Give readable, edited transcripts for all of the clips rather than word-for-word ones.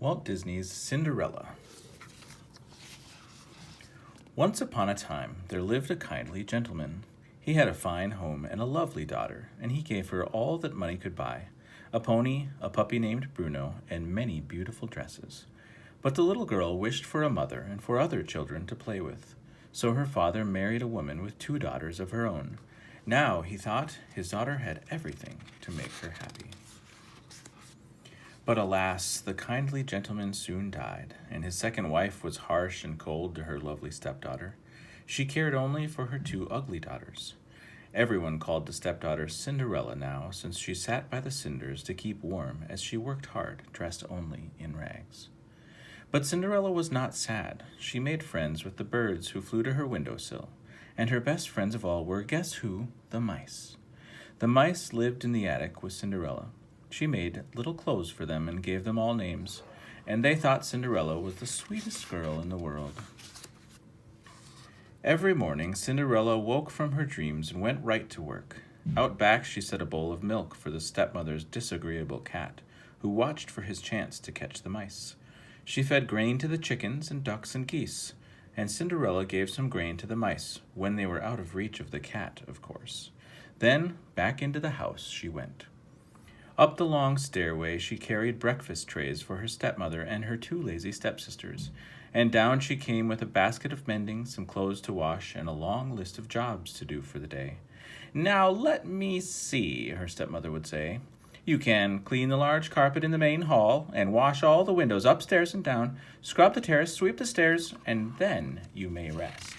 Walt Disney's Cinderella. Once upon a time, there lived a kindly gentleman. He had a fine home and a lovely daughter, and he gave her all that money could buy, a pony, a puppy named Bruno, and many beautiful dresses. But the little girl wished for a mother and for other children to play with. So her father married a woman with 2 daughters of her own. Now, he thought, his daughter had everything to make her happy. But alas, the kindly gentleman soon died, and his second wife was harsh and cold to her lovely stepdaughter. She cared only for her 2 ugly daughters. Everyone called the stepdaughter Cinderella now, since she sat by the cinders to keep warm as she worked hard, dressed only in rags. But Cinderella was not sad. She made friends with the birds who flew to her windowsill, and her best friends of all were, guess who? The mice. The mice lived in the attic with Cinderella. She made little clothes for them and gave them all names, and they thought Cinderella was the sweetest girl in the world. Every morning, Cinderella woke from her dreams and went right to work. Out back, she set a bowl of milk for the stepmother's disagreeable cat, who watched for his chance to catch the mice. She fed grain to the chickens and ducks and geese, and Cinderella gave some grain to the mice, when they were out of reach of the cat, of course. Then, back into the house she went. Up the long stairway she carried breakfast trays for her stepmother and her 2 lazy stepsisters, and down she came with a basket of mending, some clothes to wash, and a long list of jobs to do for the day. "Now let me see," her stepmother would say. "You can clean the large carpet in the main hall, and wash all the windows upstairs and down, scrub the terrace, sweep the stairs, and then you may rest."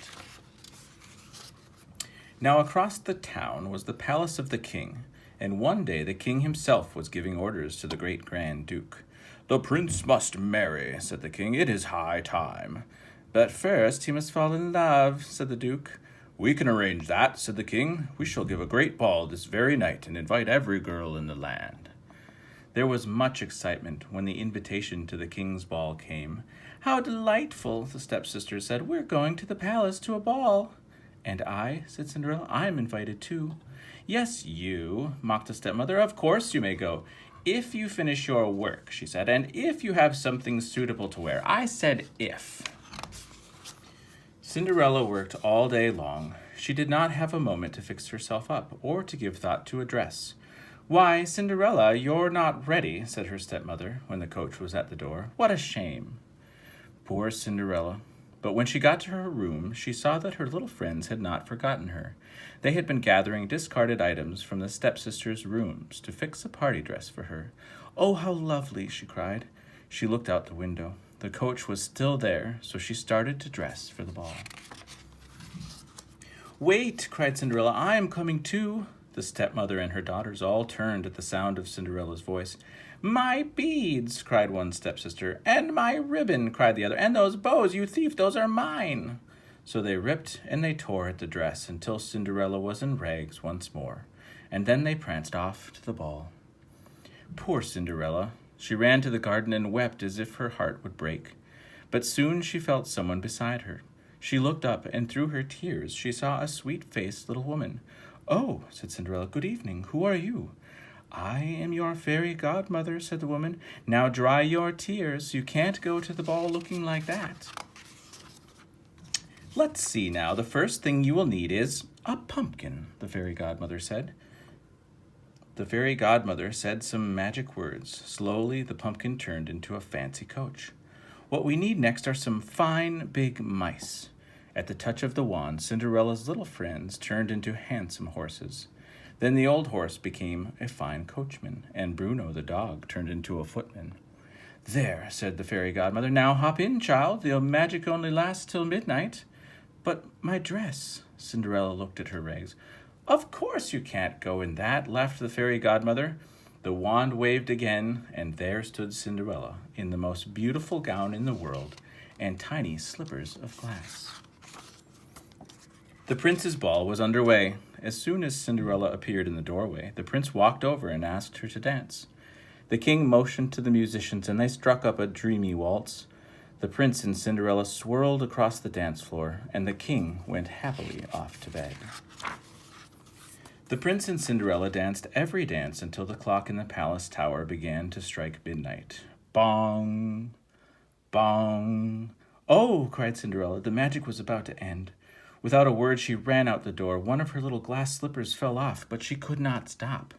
Now across the town was the palace of the king, and one day the king himself was giving orders to the great Grand Duke. "The prince must marry," said the king. "It is high time." "But first he must fall in love," said the duke. "We can arrange that," said the king. "We shall give a great ball this very night and invite every girl in the land." There was much excitement when the invitation to the king's ball came. "How delightful," the stepsisters said. "We're going to the palace to a ball." "And I," said Cinderella, "I'm invited too." "Yes, you," mocked the stepmother. "Of course you may go. If you finish your work," she said, "and if you have something suitable to wear." I said if. Cinderella worked all day long. She did not have a moment to fix herself up, or to give thought to a dress. "Why, Cinderella, you're not ready," said her stepmother, when the coach was at the door. "What a shame." Poor Cinderella. But when she got to her room, she saw that her little friends had not forgotten her. They had been gathering discarded items from the stepsisters' rooms to fix a party dress for her. "Oh, how lovely," she cried. She looked out the window. The coach was still there, so she started to dress for the ball. "Wait," cried Cinderella, "I am coming too." The stepmother and her daughters all turned at the sound of Cinderella's voice. "My beads," cried one stepsister. "And my ribbon," cried the other. "And those bows, you thief, those are mine." So they ripped and they tore at the dress until Cinderella was in rags once more, and then they pranced off to the ball. Poor Cinderella! She ran to the garden and wept as if her heart would break. But soon she felt someone beside her. She looked up, and through her tears she saw a sweet-faced little woman. "Oh," said Cinderella, "good evening. Who are you?" "I am your fairy godmother," said the woman. "Now dry your tears. You can't go to the ball looking like that." "Let's see now. The first thing you will need is a pumpkin," the fairy godmother said. The fairy godmother said some magic words. Slowly, the pumpkin turned into a fancy coach. "What we need next are some fine, big mice." At the touch of the wand, Cinderella's little friends turned into handsome horses. Then the old horse became a fine coachman, and Bruno the dog turned into a footman. "There," said the fairy godmother. "Now hop in, child. The magic only lasts till midnight." "But my dress," Cinderella looked at her rags. "Of course you can't go in that," laughed the fairy godmother. The wand waved again, and there stood Cinderella in the most beautiful gown in the world and tiny slippers of glass. The prince's ball was under way. As soon as Cinderella appeared in the doorway, the prince walked over and asked her to dance. The king motioned to the musicians, and they struck up a dreamy waltz. The prince and Cinderella swirled across the dance floor, and the king went happily off to bed. The prince and Cinderella danced every dance until the clock in the palace tower began to strike midnight. Bong, bong. Oh, cried Cinderella. The magic was about to end. Without a word, she ran out the door. One of her little glass slippers fell off, but she could not stop.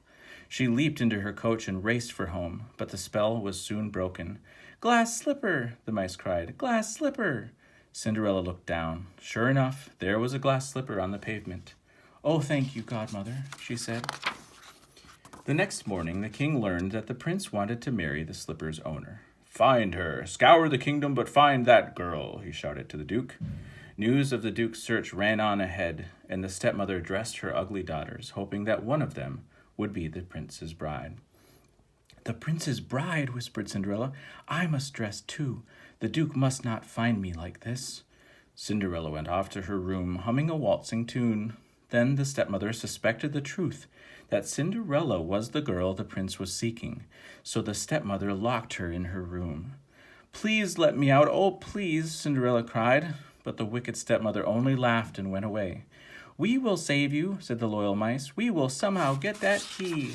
She leaped into her coach and raced for home, but the spell was soon broken. Glass slipper, the mice cried. Glass slipper. Cinderella looked down. Sure enough, there was a glass slipper on the pavement. Oh, thank you, godmother, she said. The next morning, the king learned that the prince wanted to marry the slipper's owner. Find her, scour the kingdom, but find that girl, he shouted to the duke. News of the duke's search ran on ahead, and the stepmother dressed her ugly daughters, hoping that one of them would be the prince's bride. The prince's bride, whispered Cinderella. I must dress too. The duke must not find me like this. Cinderella went off to her room, humming a waltzing tune. Then the stepmother suspected the truth, that Cinderella was the girl the prince was seeking, so the stepmother locked her in her room. Please let me out, oh please, Cinderella cried, but the wicked stepmother only laughed and went away. We will save you, said the loyal mice. We will somehow get that key.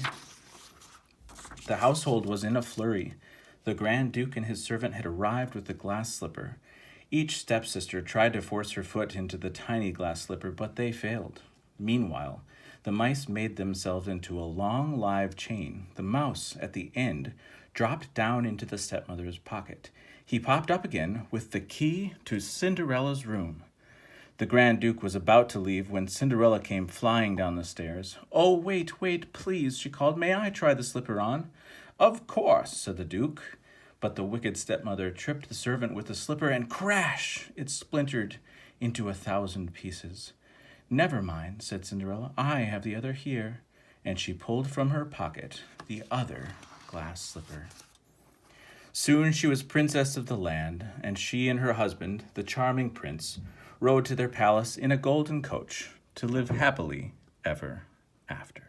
The household was in a flurry. The Grand Duke and his servant had arrived with the glass slipper. Each stepsister tried to force her foot into the tiny glass slipper, but they failed. Meanwhile, the mice made themselves into a long live chain. The mouse, at the end, dropped down into the stepmother's pocket. He popped up again with the key to Cinderella's room. The Grand Duke was about to leave when Cinderella came flying down the stairs. Oh, wait, please, she called. May I try the slipper on? Of course, said the Duke. But the wicked stepmother tripped the servant with the slipper, and crash! It splintered into 1,000 pieces. Never mind, said Cinderella. I have the other here. And she pulled from her pocket the other glass slipper. Soon she was princess of the land, and she and her husband, the charming prince, rode to their palace in a golden coach to live happily ever after.